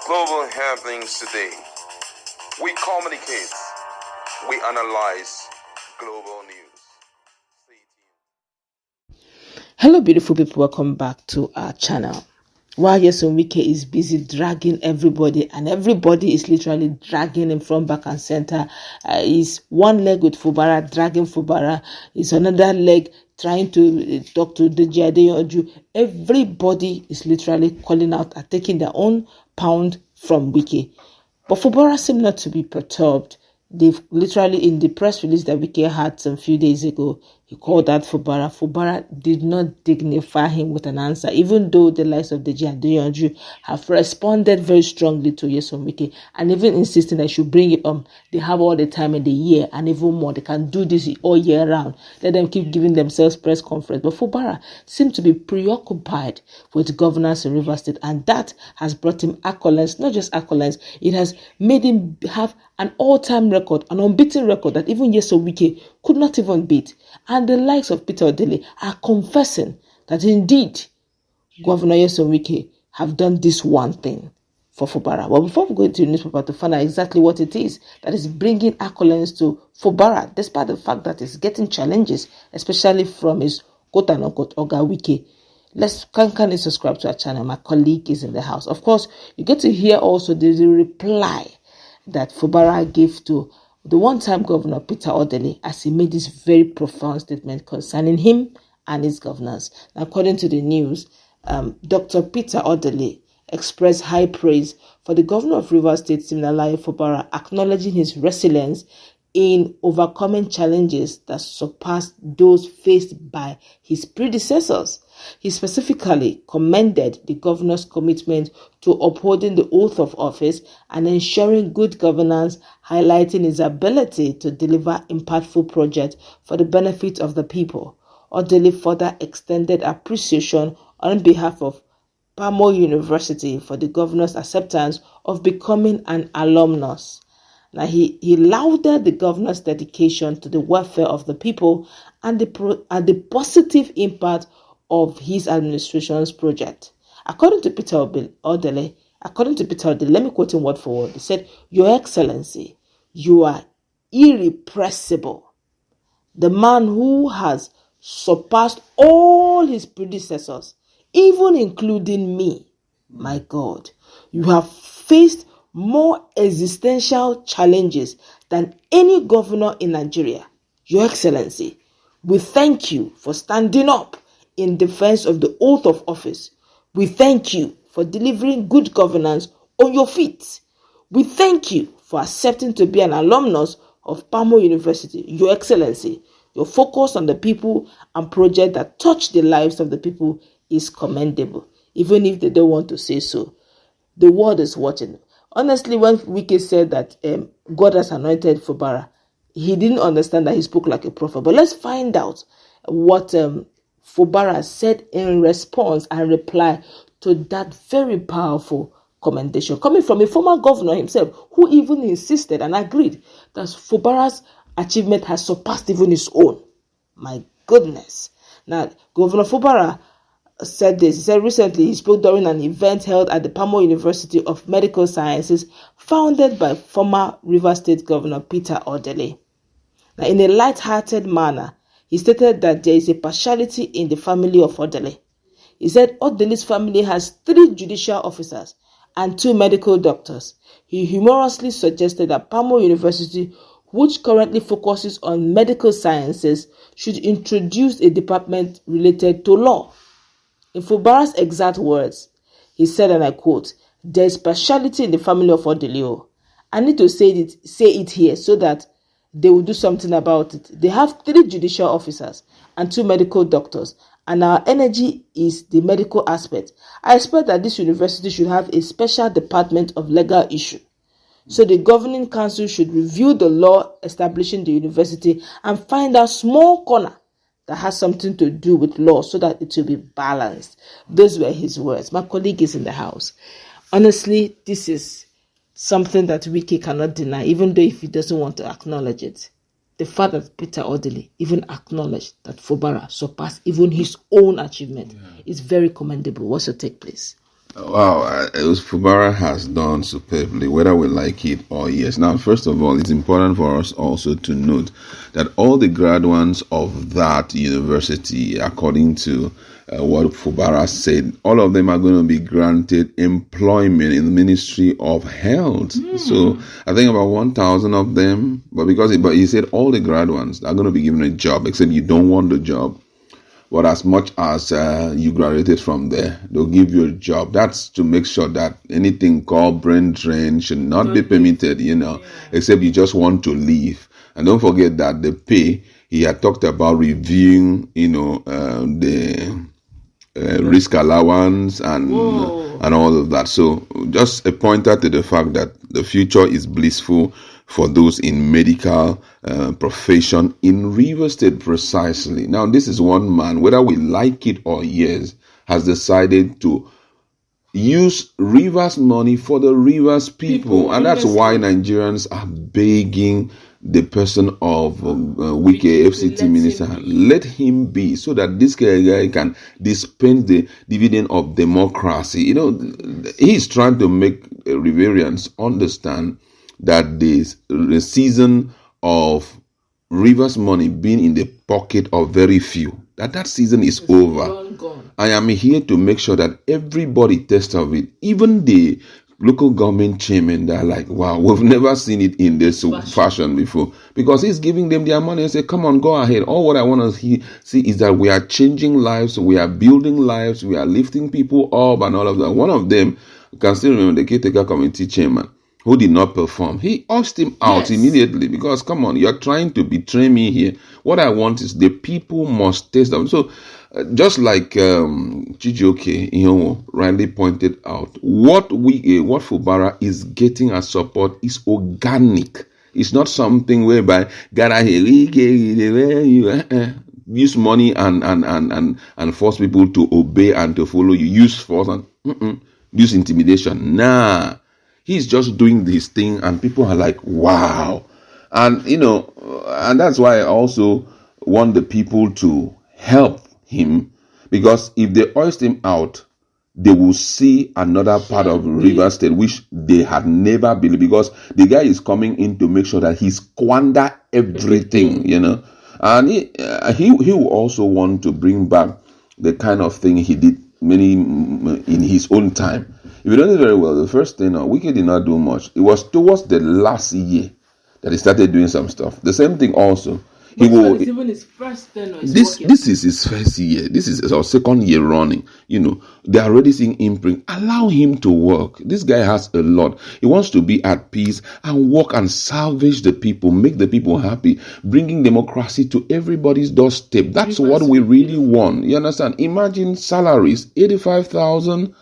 Global happenings today. We communicate. We analyze global news. Stay tuned. Hello, beautiful people. Welcome back to our channel. While Nyesom Wike is busy dragging everybody, and everybody is literally dragging him from back and center. Is one leg with Fubara, dragging Fubara. Is another leg trying to talk to Deji Adeyanju. Everybody is literally calling out and taking their own pound from Wike. But Fubara seemed not to be perturbed. They've literally, in the press release that Wike had some few days ago, he called out Fubara. Fubara did not dignify him with an answer, even though the likes of Deji Adeyanju have responded very strongly to Nyesom Wike and even insisting that he should bring it on. They have all the time in the year and even more. They can do this all year round. Let them keep giving themselves press conference. But Fubara seemed to be preoccupied with governance in Rivers State, and that has brought him accolades, not just accolades. It has made him have an all-time record, an unbeaten record that even Nyesom Wike could not even beat. And the likes of Peter Odili are confessing that indeed Governor Nyesom Wike have done this one thing for Fubara. Well, before we go into the newspaper to find out exactly what it is that is bringing accolades to Fubara, despite the fact that he's getting challenges, especially from his quote-unquote Oga Wike, let's kindly subscribe to our channel. My colleague is in the house. Of course, you get to hear also the reply that Fubara gave to the one-time governor Peter Odili as he made this very profound statement concerning him and his governance. Now, according to the news, Dr. Peter Odili expressed high praise for the governor of Rivers State, Siminalayi Fubara, acknowledging his resilience in overcoming challenges that surpassed those faced by his predecessors. He specifically commended the governor's commitment to upholding the oath of office and ensuring good governance, highlighting his ability to deliver impactful projects for the benefit of the people. Odili further extended appreciation on behalf of Pamo University for the governor's acceptance of becoming an alumnus. Now, he lauded the governor's dedication to the welfare of the people and the positive impact of his administration's project. According to Peter Odili, let me quote him word for word. He said, "Your Excellency, you are irrepressible. The man who has surpassed all his predecessors, even including me. My God, you have faced more existential challenges than any governor in Nigeria. Your Excellency, we thank you for standing up in defense of the oath of office. We thank you for delivering good governance on your feet. We thank you for accepting to be an alumnus of Pamo University. Your Excellency, your focus on the people and projects that touch the lives of the people is commendable, even if they don't want to say so. The world is watching." Honestly, when Wike said that God has anointed Fubara, he didn't understand that he spoke like a prophet. But let's find out what Fubara said in response and reply to that very powerful commendation coming from a former governor himself, who even insisted and agreed that Fubara's achievement has surpassed even his own. My goodness. Now, Governor Fubara said this. He said recently he spoke during an event held at the Pamo University of Medical Sciences, founded by former Rivers State Governor Peter Odili. Now, in a light-hearted manner, he stated that there is a partiality in the family of Odili. He said Odili's family has 3 judicial officers and 2 medical doctors. He humorously suggested that Pamo University, which currently focuses on medical sciences, should introduce a department related to law. In Fubara's exact words, he said, and I quote, "There is partiality in the family of Odili. I need to say it here so that they will do something about it. They have 3 judicial officers and 2 medical doctors, and our energy is the medical aspect. I expect that this university should have a special department of legal issue. So the governing council should review the law establishing the university and find a small corner that has something to do with law so that it will be balanced." Those were his words. My colleague is in the house. Honestly, this is something that Wike cannot deny, even though if he doesn't want to acknowledge it. The fact that Peter Odili even acknowledged that Fubara surpassed even his own achievement is very commendable. What's your take, please? Wow, Fubara has done superbly, whether we like it or yes. Now, first of all, it's important for us also to note that all the graduates of that university, according to what Fubara said, all of them are going to be granted employment in the Ministry of Health. So I think about 1,000 of them, but he said all the graduates are going to be given a job, except you don't want the job. But as much as you graduated from there, they'll give you a job. That's to make sure that anything called brain drain should not be permitted, except you just want to leave. And don't forget that the pay, he had talked about reviewing, the risk allowance and all of that. So just a pointer to the fact that the future is blissful for those in medical profession in Rivers State precisely. Now, this is one man, whether we like it or yes, has decided to use Rivers money for the Rivers people. And that's why Nigerians are begging the person of Wike FCT minister, let him be, so that this guy can dispense the dividend of democracy. He's trying to make Riverians understand that the season of Rivers money being in the pocket of very few, that season is over. I am here to make sure that everybody tests of it, even the local government chairman. They're like, wow, we've never seen it in this fashion before, because he's giving them their money and say, come on, go ahead. All what I want to see is that we are changing lives, we are building lives, we are lifting people up and all of that. One of them, you can still remember, the caretaker committee chairman, who did not perform. He asked him out immediately, because, come on, you're trying to betray me here. What I want is the people must taste them. So, just like Chijioke rightly pointed out, what Fubara is getting as support is organic. It's not something whereby use money and force people to obey and to follow you. Use force and use intimidation. Nah. He's just doing this thing, and people are like, wow. And, and that's why I also want the people to help him, because if they hoist him out, they will see another part of Rivers State, which they had never believed, because the guy is coming in to make sure that he squander everything, And he will also want to bring back the kind of thing he did in his own time. If you know it very well, the first thing, Wike did not do much. It was towards the last year that he started doing some stuff. The same thing also. It's even his first tenure. This is his first year. This is our second year running. They are already seeing imprint. Allow him to work. This guy has a lot. He wants to be at peace and work and salvage the people, make the people happy, bringing democracy to everybody's doorstep. That's what we really want. You understand? Imagine salaries, 85,000.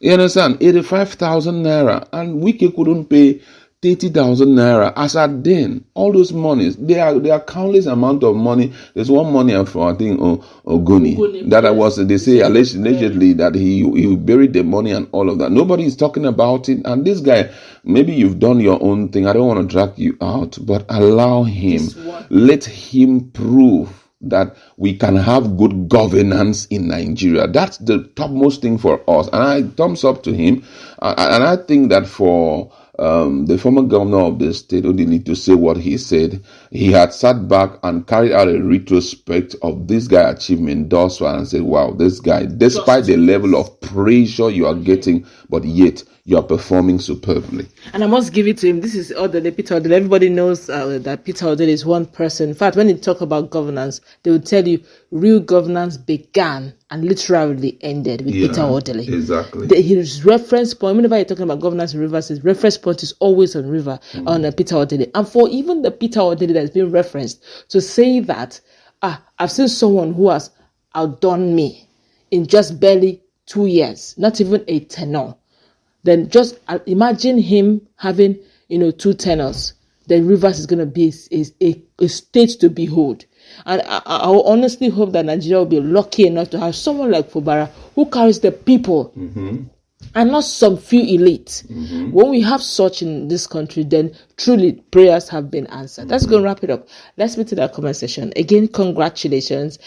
You understand? 85,000 naira, and Wike couldn't pay 30,000 naira as at then. All those monies, they are countless amount of money. There's one money for, I think, Ogoni, that they say allegedly that he buried the money and all of that. Nobody is talking about it. And this guy, maybe you've done your own thing. I don't want to drag you out, but allow him. Let him prove that we can have good governance in Nigeria. That's the topmost thing for us. And I thumbs up to him. And I think that for the former governor of the state, who didn't need to say what he said, he had sat back and carried out a retrospect of this guy's achievement thus far and said, wow, this guy, despite the level of pressure you are getting, but yet you are performing superbly. And I must give it to him. This is Odele, Peter Odele. Everybody knows that Peter Odele is one person. In fact, when you talk about governance, they will tell you real governance began and literally ended with Peter Odele. Exactly. His reference point, whenever you're talking about governance in Rivers, his reference point is always on Peter Odele. And for even the Peter Odele that's been referenced to say that, I've seen someone who has outdone me in just barely 2 years, not even a tenure. Then just imagine him having, 2 tenors. Then Rivers is going to be a state to behold. And I honestly hope that Nigeria will be lucky enough to have someone like Fubara who carries the people and not some few elite. When we have such in this country, then truly prayers have been answered. Let's go and wrap it up. Let's meet in our comment section. Again, congratulations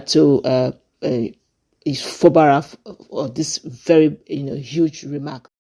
to Fubara for this very huge remark.